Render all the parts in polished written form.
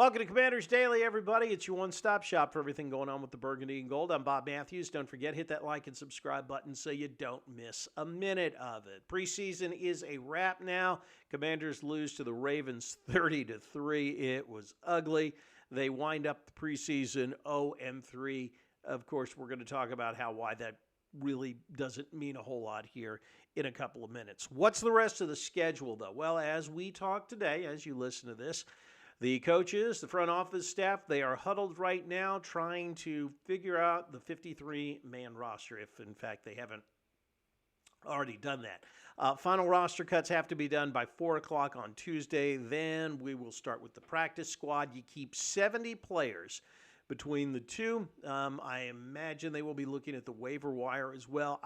Welcome to Commanders Daily, everybody. It's your one-stop shop for everything going on with the Burgundy and Gold. I'm Bob Matthews. Don't forget, hit that like and subscribe button so you don't miss a minute of it. Preseason is a wrap now. Commanders lose to the Ravens 30-3. It was ugly. They wind up the preseason 0-3. Of course, we're going to talk about why that really doesn't mean a whole lot here in a couple of minutes. What's the rest of the schedule, though? Well, as we talk today, as you listen to this, the coaches, the front office staff, they are huddled right now trying to figure out the 53-man roster, if, in fact, they haven't already done that. Final roster cuts have to be done by 4 o'clock on Tuesday. Then we will start with the practice squad. You keep 70 players between the two. I imagine they will be looking at the waiver wire as well.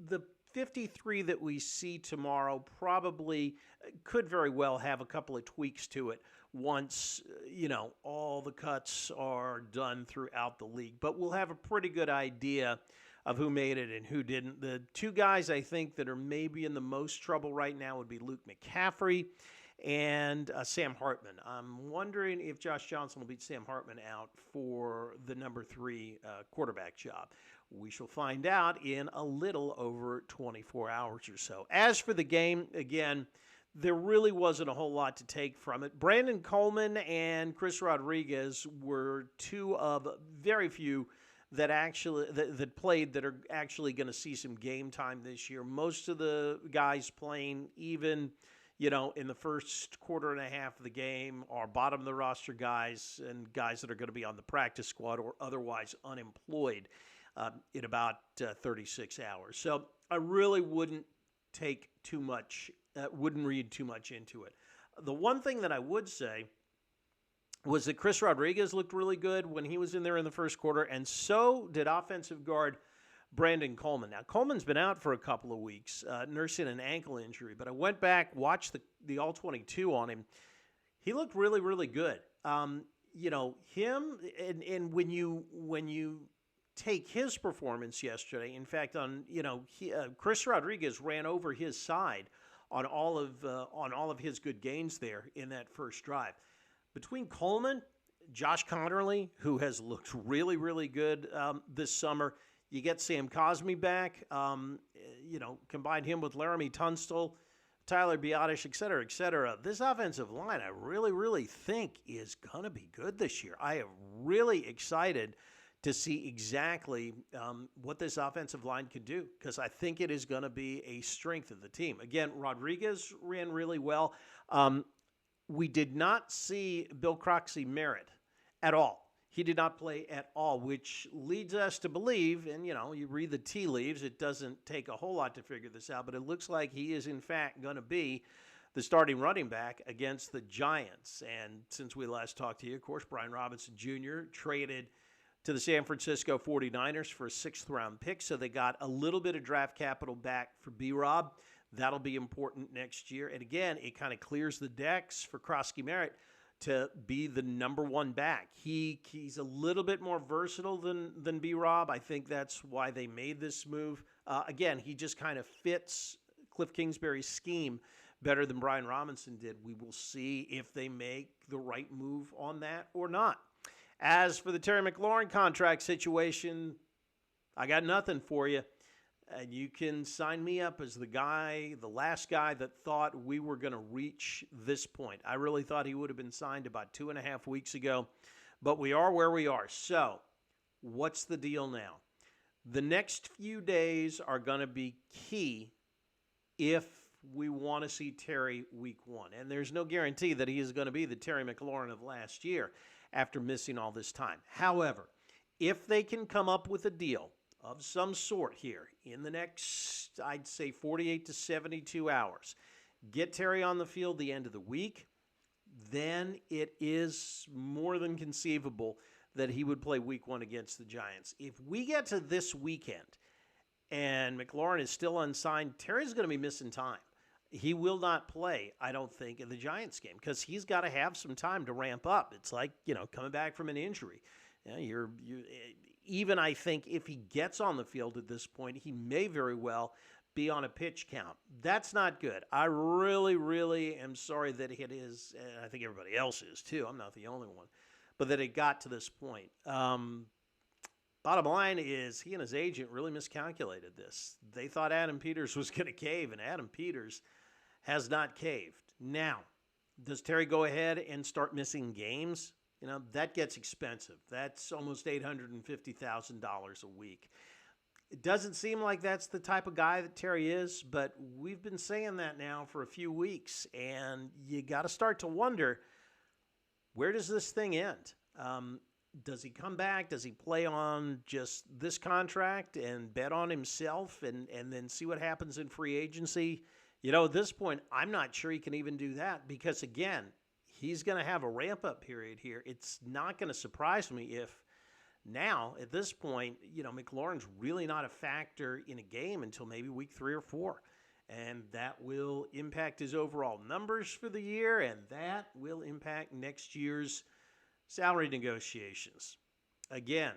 The 53 that we see tomorrow probably could very well have a couple of tweaks to it once, all the cuts are done throughout the league. But we'll have a pretty good idea of who made it and who didn't. The two guys I think that are maybe in the most trouble right now would be Luke McCaffrey and Sam Hartman. I'm wondering if Josh Johnson will beat Sam Hartman out for the number 3 quarterback job. We shall find out in a little over 24 hours or so. As for the game, again, there really wasn't a whole lot to take from it. Brandon Coleman and Chris Rodriguez were two of very few that played that are actually going to see some game time this year. Most of the guys playing, even in the first quarter and a half of the game, are bottom of the roster guys and guys that are going to be on the practice squad or otherwise unemployed in about 36 hours. So I really wouldn't take too much. Wouldn't read too much into it. The one thing that I would say was that Chris Rodriguez looked really good when he was in there in the first quarter, and so did offensive guard Brandon Coleman. Now, Coleman's been out for a couple of weeks, nursing an ankle injury, but I went back, watched the All-22 on him. He looked really, really good. Him, and when you take his performance yesterday, in fact, Chris Rodriguez ran over his side on all of his good gains there in that first drive. Between Coleman, Josh Connerly, who has looked really, really good this summer, you get Sam Cosmi back, combine him with Laramie Tunstall, Tyler Biotish, et cetera, et cetera. This offensive line, I really, really think is going to be good this year. I am really excited to see exactly what this offensive line can do, because I think it is going to be a strength of the team. Again, Rodriguez ran really well. We did not see Bill Croxy Merritt at all. He did not play at all, which leads us to believe, and you read the tea leaves, it doesn't take a whole lot to figure this out, but it looks like he is in fact going to be the starting running back against the Giants. And since we last talked to you, of course, Brian Robinson Jr. traded to the San Francisco 49ers for a 6th-round pick, so they got a little bit of draft capital back for B-Rob. That'll be important next year. And again, it kind of clears the decks for Krosky Merritt to be the number 1 back. He's a little bit more versatile than B-Rob. I think that's why they made this move. Again, he just kind of fits Cliff Kingsbury's scheme better than Brian Robinson did. We will see if they make the right move on that or not. As for the Terry McLaurin contract situation, I got nothing for you. And you can sign me up as the last guy that thought we were going to reach this point. I really thought he would have been signed about 2.5 weeks ago, but we are where we are. So what's the deal now? The next few days are going to be key if we want to see Terry week 1. And there's no guarantee that he is going to be the Terry McLaurin of last year after missing all this time. However, if they can come up with a deal of some sort here in the next, I'd say, 48 to 72 hours, get Terry on the field the end of the week, then it is more than conceivable that he would play week 1 against the Giants. If we get to this weekend and McLaurin is still unsigned, Terry's going to be missing time. He will not play, I don't think, in the Giants game because he's got to have some time to ramp up. It's like, coming back from an injury. Even I think if he gets on the field at this point, he may very well be on a pitch count. That's not good. I really, really am sorry that it is, and I think everybody else is too. I'm not the only one, but that it got to this point. Bottom line is he and his agent really miscalculated this. They thought Adam Peters was going to cave, and Adam Peters has not caved. Now, does Terry go ahead and start missing games? That gets expensive. That's almost $850,000 a week. It doesn't seem like that's the type of guy that Terry is, but we've been saying that now for a few weeks, and you got to start to wonder, where does this thing end? Does he come back? Does he play on just this contract and bet on himself and then see what happens in free agency? At this point, I'm not sure he can even do that because, again, he's going to have a ramp-up period here. It's not going to surprise me if now, at this point, McLaurin's really not a factor in a game until maybe week 3 or 4. And that will impact his overall numbers for the year, and that will impact next year's salary negotiations. Again,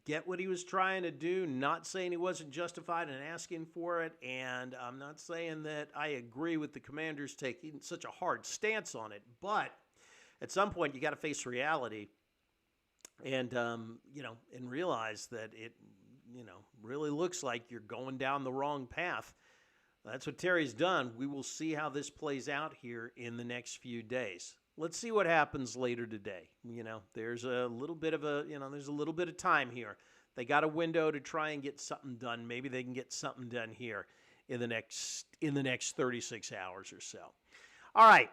get what he was trying to do, not saying he wasn't justified in asking for it, and I'm not saying that I agree with the Commanders taking such a hard stance on it, but at some point you got to face reality and, and realize that it, really looks like you're going down the wrong path. That's what Terry's done. We will see how this plays out here in the next few days. Let's see what happens later today. There's a little bit of time here. They got a window to try and get something done. Maybe they can get something done here in the next 36 hours or so. All right,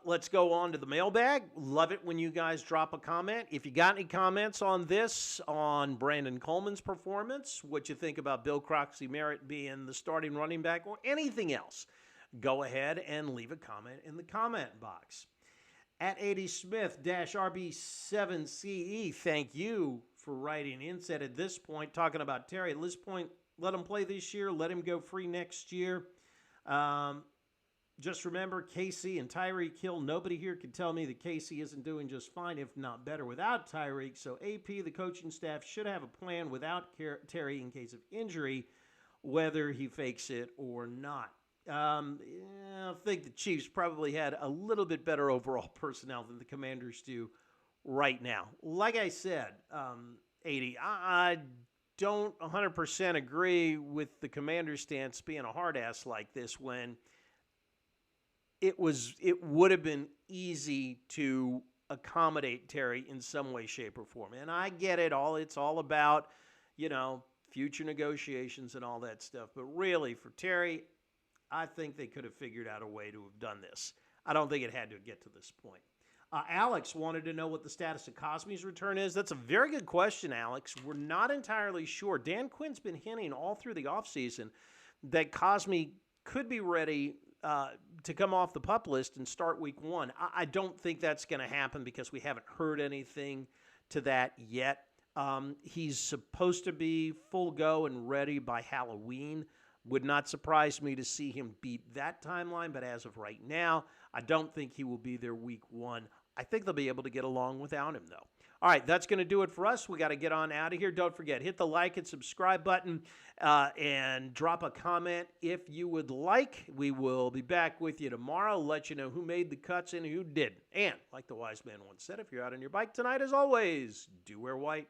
let's go on to the mailbag. Love it when you guys drop a comment. If you got any comments on this, on Brandon Coleman's performance, what you think about Bill Croxy Merritt being the starting running back, or anything else, go ahead and leave a comment in the comment box. At 80 Smith-RB7CE, thank you for writing in. Said at this point, talking about Terry, at this point, let him play this year, let him go free next year. Just remember, Casey and Tyreek Hill. Nobody here can tell me that Casey isn't doing just fine, if not better, without Tyreek. So AP, the coaching staff, should have a plan without Terry in case of injury, whether he fakes it or not. I think the Chiefs probably had a little bit better overall personnel than the Commanders do right now. Like I said, 80, I don't 100% agree with the Commanders' stance being a hard ass like this when it would have been easy to accommodate Terry in some way, shape, or form. And I get it all. It's all about, future negotiations and all that stuff. But really, for Terry, I think they could have figured out a way to have done this. I don't think it had to get to this point. Alex wanted to know what the status of Commys' return is. That's a very good question, Alex. We're not entirely sure. Dan Quinn's been hinting all through the offseason that Commys could be ready to come off the PUP list and start week 1. I don't think that's going to happen because we haven't heard anything to that yet. He's supposed to be full go and ready by Halloween. Would not surprise me to see him beat that timeline, but as of right now, I don't think he will be there week 1. I think they'll be able to get along without him, though. All right, that's going to do it for us. We got to get on out of here. Don't forget, hit the like and subscribe button and drop a comment if you would like. We will be back with you tomorrow, let you know who made the cuts and who didn't. And like the wise man once said, if you're out on your bike tonight, as always, do wear white.